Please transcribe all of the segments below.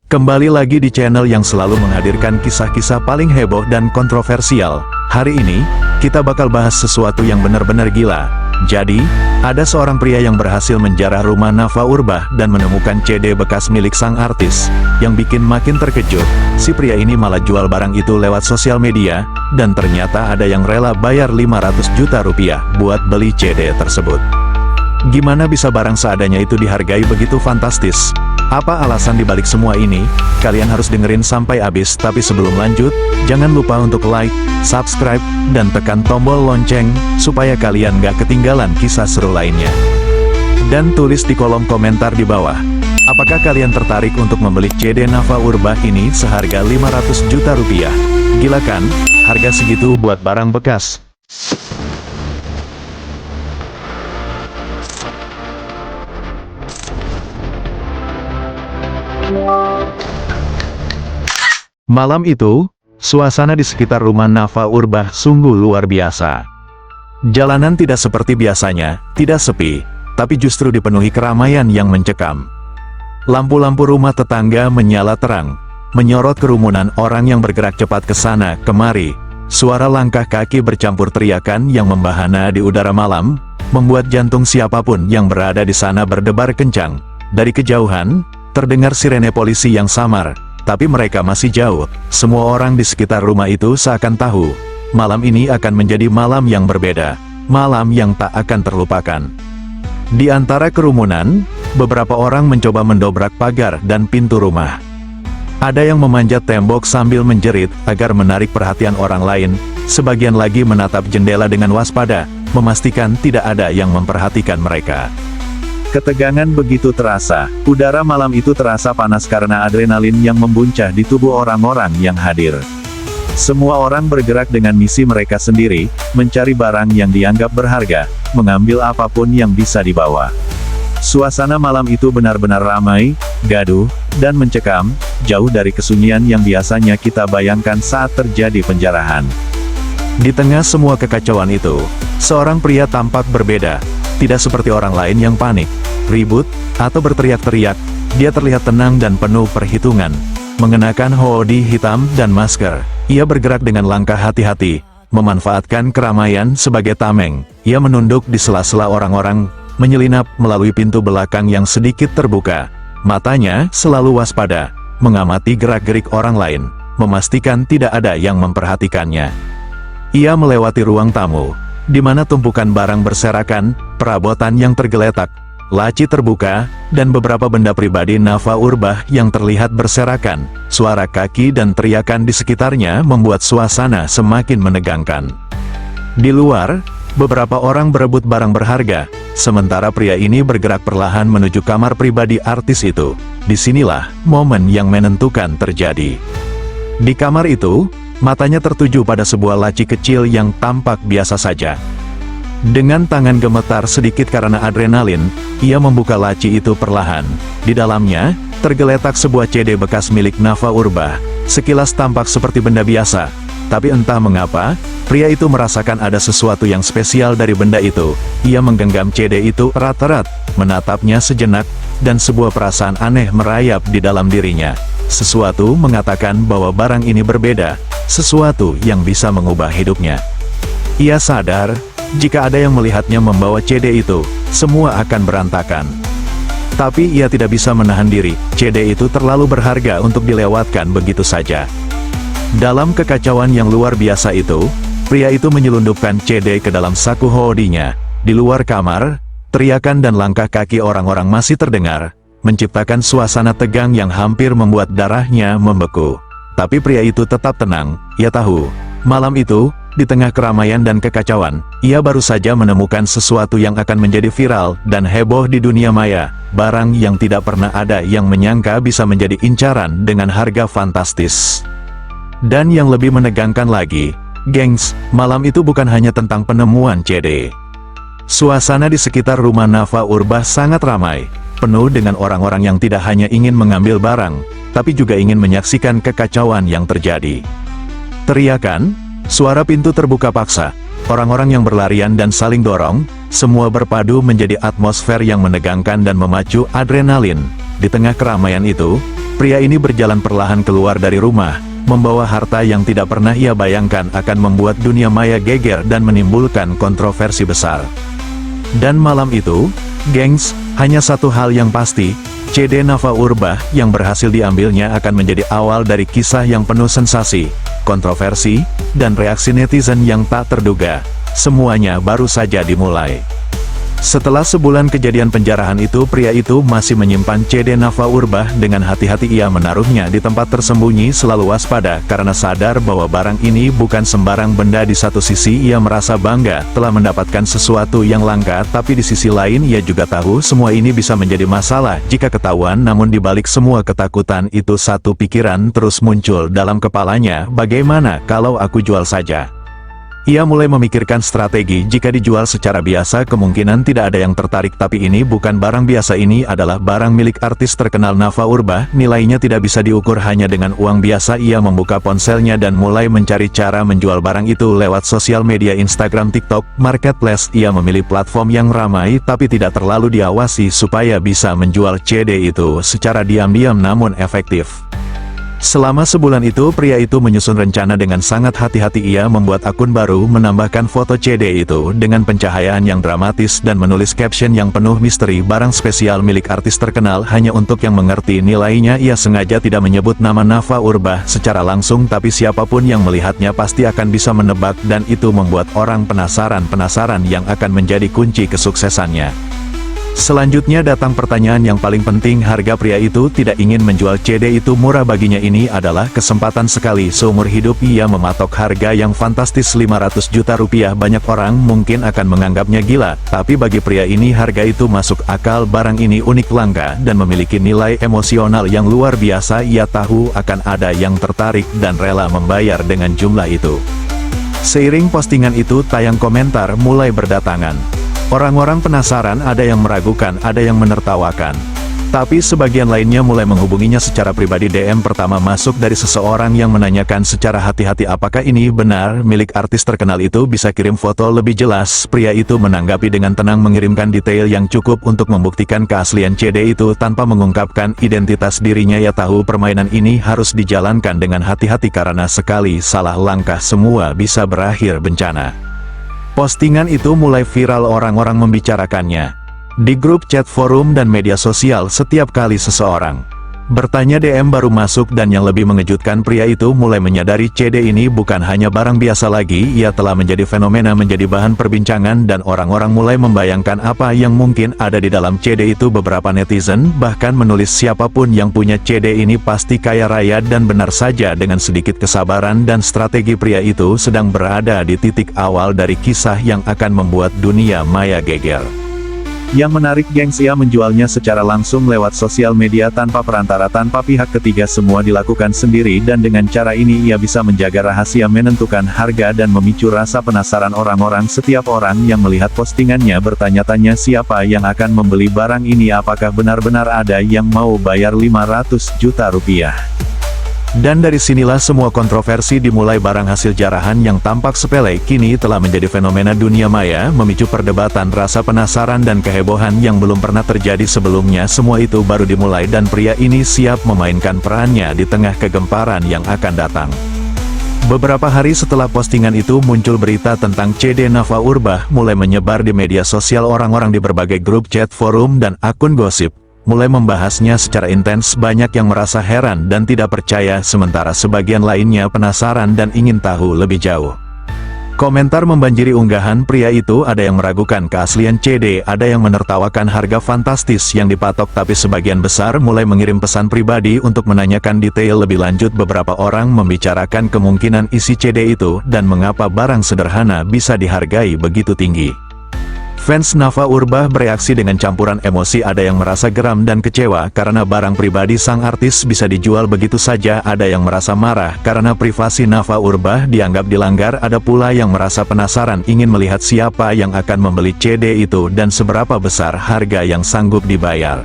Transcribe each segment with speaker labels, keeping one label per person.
Speaker 1: Kembali lagi di channel yang selalu menghadirkan kisah-kisah paling heboh dan kontroversial. Hari ini, kita bakal bahas sesuatu yang benar-benar gila. Jadi, ada seorang pria yang berhasil menjarah rumah Nafa Urbach dan menemukan CD bekas milik sang artis. Yang bikin makin terkejut, si pria ini malah jual barang itu lewat sosial media, dan ternyata ada yang rela bayar 500 juta rupiah buat beli CD tersebut. Gimana bisa barang seadanya itu dihargai begitu fantastis? Apa alasan dibalik semua ini? Kalian harus dengerin sampai habis, tapi sebelum lanjut, jangan lupa untuk like, subscribe, dan tekan tombol lonceng, supaya kalian gak ketinggalan kisah seru lainnya. Dan tulis di kolom komentar di bawah, apakah kalian tertarik untuk membeli CD Nafa Urbach ini seharga 500 juta rupiah? Gila kan? Harga segitu buat barang bekas. Malam itu, suasana di sekitar rumah Nafa Urbach sungguh luar biasa. Jalanan tidak seperti biasanya, tidak sepi, tapi justru dipenuhi keramaian yang mencekam. Lampu-lampu rumah tetangga menyala terang, menyorot kerumunan orang yang bergerak cepat ke sana kemari. Suara langkah kaki bercampur teriakan yang membahana di udara malam, membuat jantung siapapun yang berada di sana berdebar kencang. Dari kejauhan, terdengar sirene polisi yang samar. Tapi mereka masih jauh. Semua orang di sekitar rumah itu seakan tahu, malam ini akan menjadi malam yang berbeda, malam yang tak akan terlupakan. Di antara kerumunan, beberapa orang mencoba mendobrak pagar dan pintu rumah. Ada yang memanjat tembok sambil menjerit agar menarik perhatian orang lain, sebagian lagi menatap jendela dengan waspada, memastikan tidak ada yang memperhatikan mereka. Ketegangan begitu terasa, udara malam itu terasa panas karena adrenalin yang membuncah di tubuh orang-orang yang hadir. Semua orang bergerak dengan misi mereka sendiri, mencari barang yang dianggap berharga, mengambil apapun yang bisa dibawa. Suasana malam itu benar-benar ramai, gaduh, dan mencekam, jauh dari kesunyian yang biasanya kita bayangkan saat terjadi penjarahan. Di tengah semua kekacauan itu, seorang pria tampak berbeda. Tidak seperti orang lain yang panik, ribut, atau berteriak-teriak. Dia terlihat tenang dan penuh perhitungan. Mengenakan hoodie hitam dan masker, ia bergerak dengan langkah hati-hati, memanfaatkan keramaian sebagai tameng. Ia menunduk di sela-sela orang-orang, menyelinap melalui pintu belakang yang sedikit terbuka. Matanya selalu waspada, mengamati gerak-gerik orang lain, memastikan tidak ada yang memperhatikannya. Ia melewati ruang tamu, di mana tumpukan barang berserakan, perabotan yang tergeletak, laci terbuka, dan beberapa benda pribadi Nafa Urbach yang terlihat berserakan. Suara kaki dan teriakan di sekitarnya membuat suasana semakin menegangkan. Di luar, beberapa orang berebut barang berharga, sementara pria ini bergerak perlahan menuju kamar pribadi artis itu. Disinilah momen yang menentukan terjadi. Di kamar itu, matanya tertuju pada sebuah laci kecil yang tampak biasa saja. Dengan tangan gemetar sedikit karena adrenalin, ia membuka laci itu perlahan. Di dalamnya, tergeletak sebuah CD bekas milik Nafa Urbach. Sekilas tampak seperti benda biasa, tapi entah mengapa, pria itu merasakan ada sesuatu yang spesial dari benda itu. Ia menggenggam CD itu erat-erat, menatapnya sejenak, dan sebuah perasaan aneh merayap di dalam dirinya. Sesuatu mengatakan bahwa barang ini berbeda, sesuatu yang bisa mengubah hidupnya. Ia sadar, jika ada yang melihatnya membawa CD itu, semua akan berantakan. Tapi ia tidak bisa menahan diri, CD itu terlalu berharga untuk dilewatkan begitu saja. Dalam kekacauan yang luar biasa itu, pria itu menyelundupkan CD ke dalam saku hoodie-nya. Di luar kamar, teriakan dan langkah kaki orang-orang masih terdengar, menciptakan suasana tegang yang hampir membuat darahnya membeku. Tapi pria itu tetap tenang. Ia tahu, malam itu, di tengah keramaian dan kekacauan, ia baru saja menemukan sesuatu yang akan menjadi viral dan heboh di dunia maya. Barang yang tidak pernah ada yang menyangka bisa menjadi incaran dengan harga fantastis. Dan yang lebih menegangkan lagi, gengs, malam itu bukan hanya tentang penemuan CD. Suasana di sekitar rumah Nafa Urbach sangat ramai, penuh dengan orang-orang yang tidak hanya ingin mengambil barang, tapi juga ingin menyaksikan kekacauan yang terjadi. Teriakan, suara pintu terbuka paksa, orang-orang yang berlarian dan saling dorong, semua berpadu menjadi atmosfer yang menegangkan dan memacu adrenalin. Di tengah keramaian itu, pria ini berjalan perlahan keluar dari rumah, membawa harta yang tidak pernah ia bayangkan akan membuat dunia maya geger dan menimbulkan kontroversi besar. Dan malam itu, gengs, hanya satu hal yang pasti, CD Nafa Urbah yang berhasil diambilnya akan menjadi awal dari kisah yang penuh sensasi, kontroversi, dan reaksi netizen yang tak terduga. Semuanya baru saja dimulai. Setelah sebulan kejadian penjarahan itu, pria itu masih menyimpan CD Nafa Urbah. Dengan hati-hati ia menaruhnya di tempat tersembunyi, selalu waspada karena sadar bahwa barang ini bukan sembarang benda. Di satu sisi ia merasa bangga telah mendapatkan sesuatu yang langka, tapi di sisi lain ia juga tahu semua ini bisa menjadi masalah jika ketahuan. Namun di balik semua ketakutan itu, satu pikiran terus muncul dalam kepalanya, bagaimana kalau aku jual saja? Ia mulai memikirkan strategi. Jika dijual secara biasa kemungkinan tidak ada yang tertarik, tapi ini bukan barang biasa, ini adalah barang milik artis terkenal Nafa Urbah. Nilainya tidak bisa diukur hanya dengan uang biasa. Ia membuka ponselnya dan mulai mencari cara menjual barang itu lewat sosial media Instagram, TikTok, Marketplace. Ia memilih platform yang ramai tapi tidak terlalu diawasi supaya bisa menjual CD itu secara diam-diam namun efektif. Selama sebulan itu, pria itu menyusun rencana dengan sangat hati-hati. Ia membuat akun baru, menambahkan foto CD itu dengan pencahayaan yang dramatis dan menulis caption yang penuh misteri, barang spesial milik artis terkenal hanya untuk yang mengerti nilainya. Ia sengaja tidak menyebut nama Nafa Urbah secara langsung, tapi siapapun yang melihatnya pasti akan bisa menebak, dan itu membuat orang penasaran yang akan menjadi kunci kesuksesannya. Selanjutnya datang pertanyaan yang paling penting. Harga. Pria itu tidak ingin menjual CD itu murah. Baginya ini adalah kesempatan sekali seumur hidup. Ia mematok harga yang fantastis, 500 juta rupiah. Banyak orang mungkin akan menganggapnya gila, tapi bagi pria ini harga itu masuk akal. Barang ini unik, langka, dan memiliki nilai emosional yang luar biasa. Ia tahu akan ada yang tertarik dan rela membayar dengan jumlah itu. Seiring postingan itu tayang, komentar mulai berdatangan. Orang-orang penasaran, ada yang meragukan, ada yang menertawakan. Tapi sebagian lainnya mulai menghubunginya secara pribadi. DM pertama masuk dari seseorang yang menanyakan secara hati-hati apakah ini benar milik artis terkenal itu, bisa kirim foto lebih jelas. Pria itu menanggapi dengan tenang, mengirimkan detail yang cukup untuk membuktikan keaslian CD itu tanpa mengungkapkan identitas dirinya. Ya tahu permainan ini harus dijalankan dengan hati-hati karena sekali salah langkah semua bisa berakhir bencana. Postingan itu mulai viral, orang-orang membicarakannya di grup chat, forum, dan media sosial. Setiap kali seseorang bertanya, DM baru masuk, dan yang lebih mengejutkan, pria itu mulai menyadari CD ini bukan hanya barang biasa lagi. Ia telah menjadi fenomena, menjadi bahan perbincangan, dan orang-orang mulai membayangkan apa yang mungkin ada di dalam CD itu. Beberapa netizen bahkan menulis, siapapun yang punya CD ini pasti kaya raya. Dan benar saja, dengan sedikit kesabaran dan strategi, pria itu sedang berada di titik awal dari kisah yang akan membuat dunia maya geger. Yang menarik, gengs, ia menjualnya secara langsung lewat sosial media tanpa perantara, tanpa pihak ketiga. Semua dilakukan sendiri, dan dengan cara ini ia bisa menjaga rahasia, menentukan harga, dan memicu rasa penasaran orang-orang. Setiap orang yang melihat postingannya bertanya-tanya siapa yang akan membeli barang ini, apakah benar-benar ada yang mau bayar 500 juta rupiah. Dan dari sinilah semua kontroversi dimulai. Barang hasil jarahan yang tampak sepele kini telah menjadi fenomena dunia maya, memicu perdebatan, rasa penasaran, dan kehebohan yang belum pernah terjadi sebelumnya. Semua itu baru dimulai, dan pria ini siap memainkan perannya di tengah kegemparan yang akan datang. Beberapa hari setelah postingan itu muncul, berita tentang CD Nafa Urbah mulai menyebar di media sosial. Orang-orang di berbagai grup chat, forum, dan akun gosip mulai membahasnya secara intens. Banyak yang merasa heran dan tidak percaya, sementara sebagian lainnya penasaran dan ingin tahu lebih jauh. Komentar membanjiri unggahan pria itu. Ada yang meragukan keaslian CD, ada yang menertawakan harga fantastis yang dipatok, tapi sebagian besar mulai mengirim pesan pribadi untuk menanyakan detail lebih lanjut. Beberapa orang membicarakan kemungkinan isi CD itu dan mengapa barang sederhana bisa dihargai begitu tinggi. Fans Nafa Urbah bereaksi dengan campuran emosi. Ada yang merasa geram dan kecewa karena barang pribadi sang artis bisa dijual begitu saja. Ada yang merasa marah karena privasi Nafa Urbah dianggap dilanggar. Ada pula yang merasa penasaran, ingin melihat siapa yang akan membeli CD itu dan seberapa besar harga yang sanggup dibayar.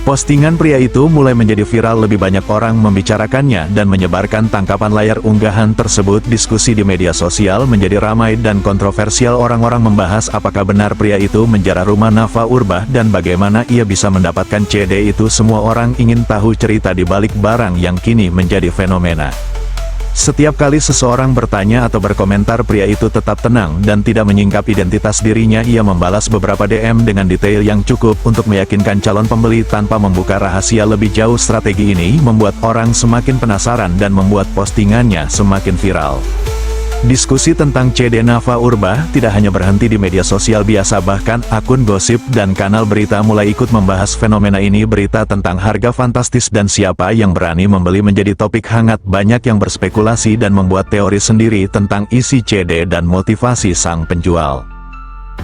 Speaker 1: Postingan pria itu mulai menjadi viral, lebih banyak orang membicarakannya dan menyebarkan tangkapan layar unggahan tersebut. Diskusi di media sosial menjadi ramai dan kontroversial. Orang-orang membahas apakah benar pria itu menjarah rumah Nafa Urbach dan bagaimana ia bisa mendapatkan CD itu. Semua orang ingin tahu cerita di balik barang yang kini menjadi fenomena. Setiap kali seseorang bertanya atau berkomentar, pria itu tetap tenang dan tidak menyingkap identitas dirinya. Ia membalas beberapa DM dengan detail yang cukup untuk meyakinkan calon pembeli tanpa membuka rahasia lebih jauh. Strategi ini membuat orang semakin penasaran dan membuat postingannya semakin viral. Diskusi tentang CD Nafa Urbach tidak hanya berhenti di media sosial biasa, bahkan akun gosip dan kanal berita mulai ikut membahas fenomena ini. Berita tentang harga fantastis dan siapa yang berani membeli menjadi topik hangat. Banyak yang berspekulasi dan membuat teori sendiri tentang isi CD dan motivasi sang penjual.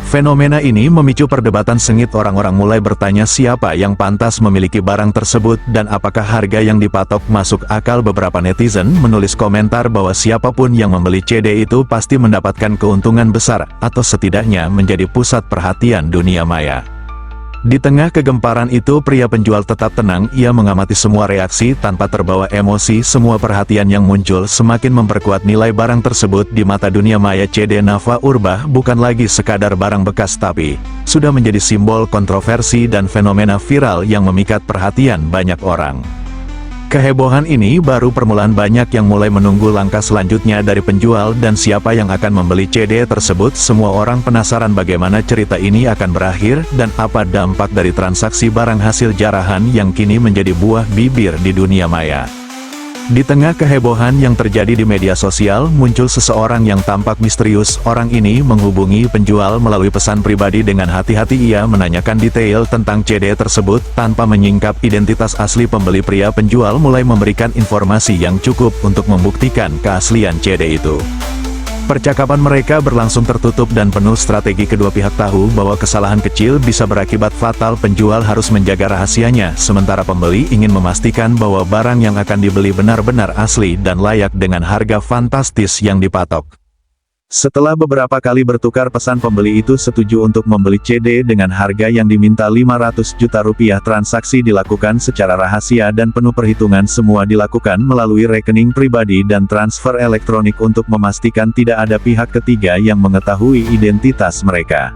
Speaker 1: Fenomena ini memicu perdebatan sengit. Orang-orang mulai bertanya siapa yang pantas memiliki barang tersebut dan apakah harga yang dipatok masuk akal. Beberapa netizen menulis komentar bahwa siapapun yang membeli CD itu pasti mendapatkan keuntungan besar atau setidaknya menjadi pusat perhatian dunia maya. Di tengah kegemparan itu, pria penjual tetap tenang. Ia mengamati semua reaksi tanpa terbawa emosi. Semua perhatian yang muncul semakin memperkuat nilai barang tersebut di mata dunia maya. CD Nafa Urbach bukan lagi sekadar barang bekas, tapi sudah menjadi simbol kontroversi dan fenomena viral yang memikat perhatian banyak orang. Kehebohan ini baru permulaan. Banyak yang mulai menunggu langkah selanjutnya dari penjual dan siapa yang akan membeli CD tersebut. Semua orang penasaran bagaimana cerita ini akan berakhir dan apa dampak dari transaksi barang hasil jarahan yang kini menjadi buah bibir di dunia maya. Di tengah kehebohan yang terjadi di media sosial, muncul seseorang yang tampak misterius. Orang ini menghubungi penjual melalui pesan pribadi. Dengan hati-hati ia menanyakan detail tentang CD tersebut tanpa menyingkap identitas asli pembeli. Pria penjual mulai memberikan informasi yang cukup untuk membuktikan keaslian CD itu. Percakapan mereka berlangsung tertutup dan penuh strategi. Kedua pihak tahu bahwa kesalahan kecil bisa berakibat fatal. Penjual harus menjaga rahasianya, sementara pembeli ingin memastikan bahwa barang yang akan dibeli benar-benar asli dan layak dengan harga fantastis yang dipatok. Setelah beberapa kali bertukar pesan, pembeli itu setuju untuk membeli CD dengan harga yang diminta Rp500 juta. Transaksi dilakukan secara rahasia dan penuh perhitungan. Semua dilakukan melalui rekening pribadi dan transfer elektronik untuk memastikan tidak ada pihak ketiga yang mengetahui identitas mereka.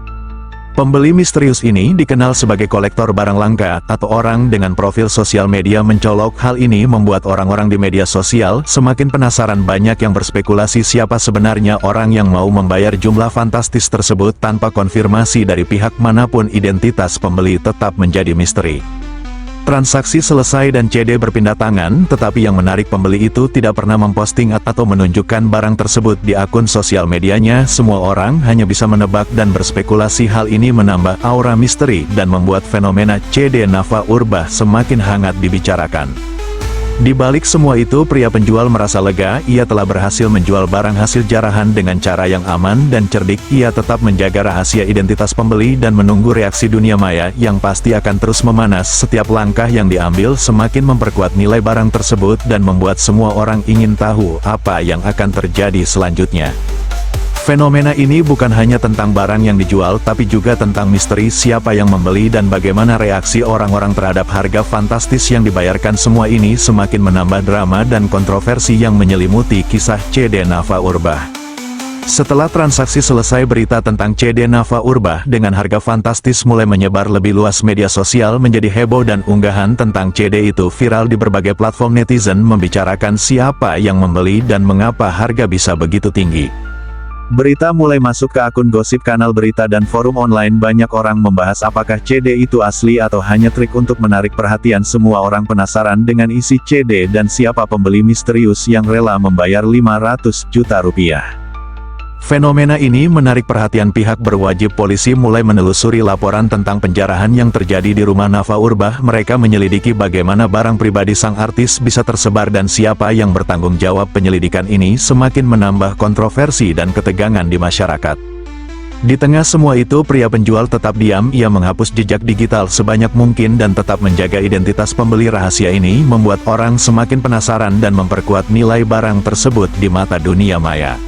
Speaker 1: Pembeli misterius ini dikenal sebagai kolektor barang langka atau orang dengan profil sosial media mencolok. Hal ini membuat orang-orang di media sosial semakin penasaran. Banyak yang berspekulasi siapa sebenarnya orang yang mau membayar jumlah fantastis tersebut. Tanpa konfirmasi dari pihak manapun, identitas pembeli tetap menjadi misteri. Transaksi selesai dan CD berpindah tangan, tetapi yang menarik, pembeli itu tidak pernah memposting atau menunjukkan barang tersebut di akun sosial medianya. Semua orang hanya bisa menebak dan berspekulasi. Hal ini menambah aura misteri dan membuat fenomena CD Nafa Urbach semakin hangat dibicarakan. Di balik semua itu, pria penjual merasa lega. Ia telah berhasil menjual barang hasil jarahan dengan cara yang aman dan cerdik. Ia tetap menjaga rahasia identitas pembeli dan menunggu reaksi dunia maya yang pasti akan terus memanas. Setiap langkah yang diambil semakin memperkuat nilai barang tersebut dan membuat semua orang ingin tahu apa yang akan terjadi selanjutnya. Fenomena ini bukan hanya tentang barang yang dijual, tapi juga tentang misteri siapa yang membeli dan bagaimana reaksi orang-orang terhadap harga fantastis yang dibayarkan. Semua ini semakin menambah drama dan kontroversi yang menyelimuti kisah CD Nafa Urbach. Setelah transaksi selesai, berita tentang CD Nafa Urbach dengan harga fantastis mulai menyebar lebih luas. Media sosial menjadi heboh dan unggahan tentang CD itu viral di berbagai platform. Netizen membicarakan siapa yang membeli dan mengapa harga bisa begitu tinggi. Berita mulai masuk ke akun gosip, kanal berita dan forum online. Banyak orang membahas apakah CD itu asli atau hanya trik untuk menarik perhatian. Semua orang penasaran dengan isi CD dan siapa pembeli misterius yang rela membayar Rp500 juta. Fenomena ini menarik perhatian pihak berwajib. Polisi mulai menelusuri laporan tentang penjarahan yang terjadi di rumah Nafa Urbach. Mereka menyelidiki bagaimana barang pribadi sang artis bisa tersebar dan siapa yang bertanggung jawab. Penyelidikan ini semakin menambah kontroversi dan ketegangan di masyarakat. Di tengah semua itu, pria penjual tetap diam. Ia menghapus jejak digital sebanyak mungkin dan tetap menjaga identitas pembeli. Rahasia ini membuat orang semakin penasaran dan memperkuat nilai barang tersebut di mata dunia maya.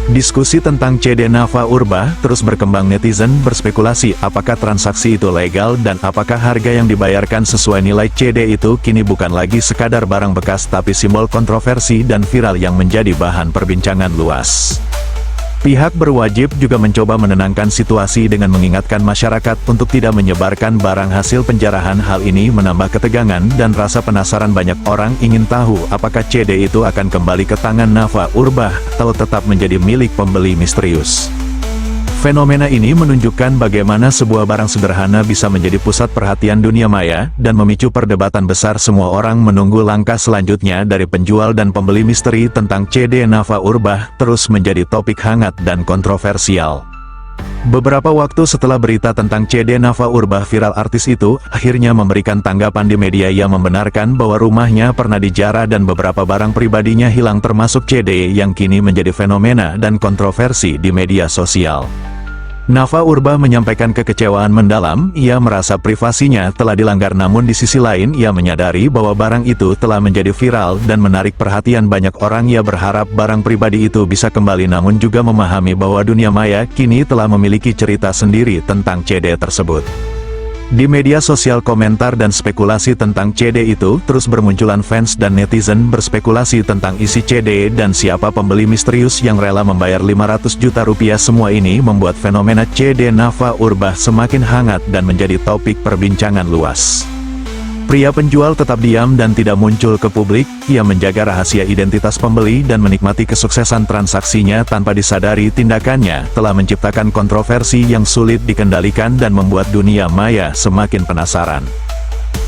Speaker 1: Diskusi tentang CD Nava Urba terus berkembang. Netizen berspekulasi apakah transaksi itu legal dan apakah harga yang dibayarkan sesuai nilai CD itu kini bukan lagi sekadar barang bekas tapi simbol kontroversi dan viral yang menjadi bahan perbincangan luas. Pihak berwajib juga mencoba menenangkan situasi dengan mengingatkan masyarakat untuk tidak menyebarkan barang hasil penjarahan. Hal ini menambah ketegangan dan rasa penasaran. Banyak orang ingin tahu apakah CD itu akan kembali ke tangan Nava Urba atau tetap menjadi milik pembeli misterius. Fenomena ini menunjukkan bagaimana sebuah barang sederhana bisa menjadi pusat perhatian dunia maya, dan memicu perdebatan besar. Semua orang menunggu langkah selanjutnya dari penjual dan pembeli. Misteri tentang CD Nava Urba terus menjadi topik hangat dan kontroversial. Beberapa waktu setelah berita tentang CD Nava Urba viral, artis itu akhirnya memberikan tanggapan di media. Ia membenarkan bahwa rumahnya pernah dijarah dan beberapa barang pribadinya hilang termasuk CD yang kini menjadi fenomena dan kontroversi di media sosial. Nava Urba menyampaikan kekecewaan mendalam. Ia merasa privasinya telah dilanggar, namun di sisi lain ia menyadari bahwa barang itu telah menjadi viral dan menarik perhatian banyak orang. Ia berharap barang pribadi itu bisa kembali, namun juga memahami bahwa dunia maya kini telah memiliki cerita sendiri tentang CD tersebut. Di media sosial, komentar dan spekulasi tentang CD itu terus bermunculan. Fans dan netizen berspekulasi tentang isi CD dan siapa pembeli misterius yang rela membayar 500 juta rupiah. Semua ini membuat fenomena CD Nava Urba semakin hangat dan menjadi topik perbincangan luas. Pria penjual tetap diam dan tidak muncul ke publik. Ia menjaga rahasia identitas pembeli dan menikmati kesuksesan transaksinya. Tanpa disadari, tindakannya telah menciptakan kontroversi yang sulit dikendalikan dan membuat dunia maya semakin penasaran.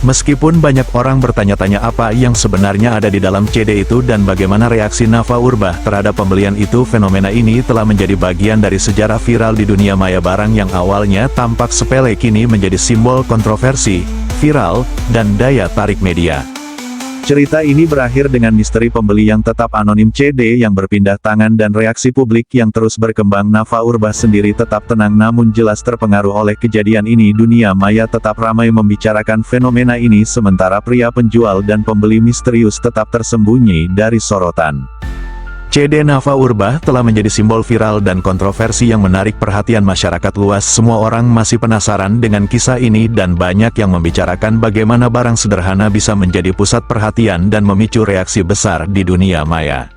Speaker 1: Meskipun banyak orang bertanya-tanya apa yang sebenarnya ada di dalam CD itu dan bagaimana reaksi Nava Urba terhadap pembelian itu, fenomena ini telah menjadi bagian dari sejarah viral di dunia maya. Barang yang awalnya tampak sepele kini menjadi simbol kontroversi, viral, dan daya tarik media. Cerita ini berakhir dengan misteri pembeli yang tetap anonim, CD yang berpindah tangan, dan reaksi publik yang terus berkembang. Nava Urba sendiri tetap tenang namun jelas terpengaruh oleh kejadian ini. Dunia maya tetap ramai membicarakan fenomena ini, sementara pria penjual dan pembeli misterius tetap tersembunyi dari sorotan. CD Nava Urba telah menjadi simbol viral dan kontroversi yang menarik perhatian masyarakat luas. Semua orang masih penasaran dengan kisah ini dan banyak yang membicarakan bagaimana barang sederhana bisa menjadi pusat perhatian dan memicu reaksi besar di dunia maya.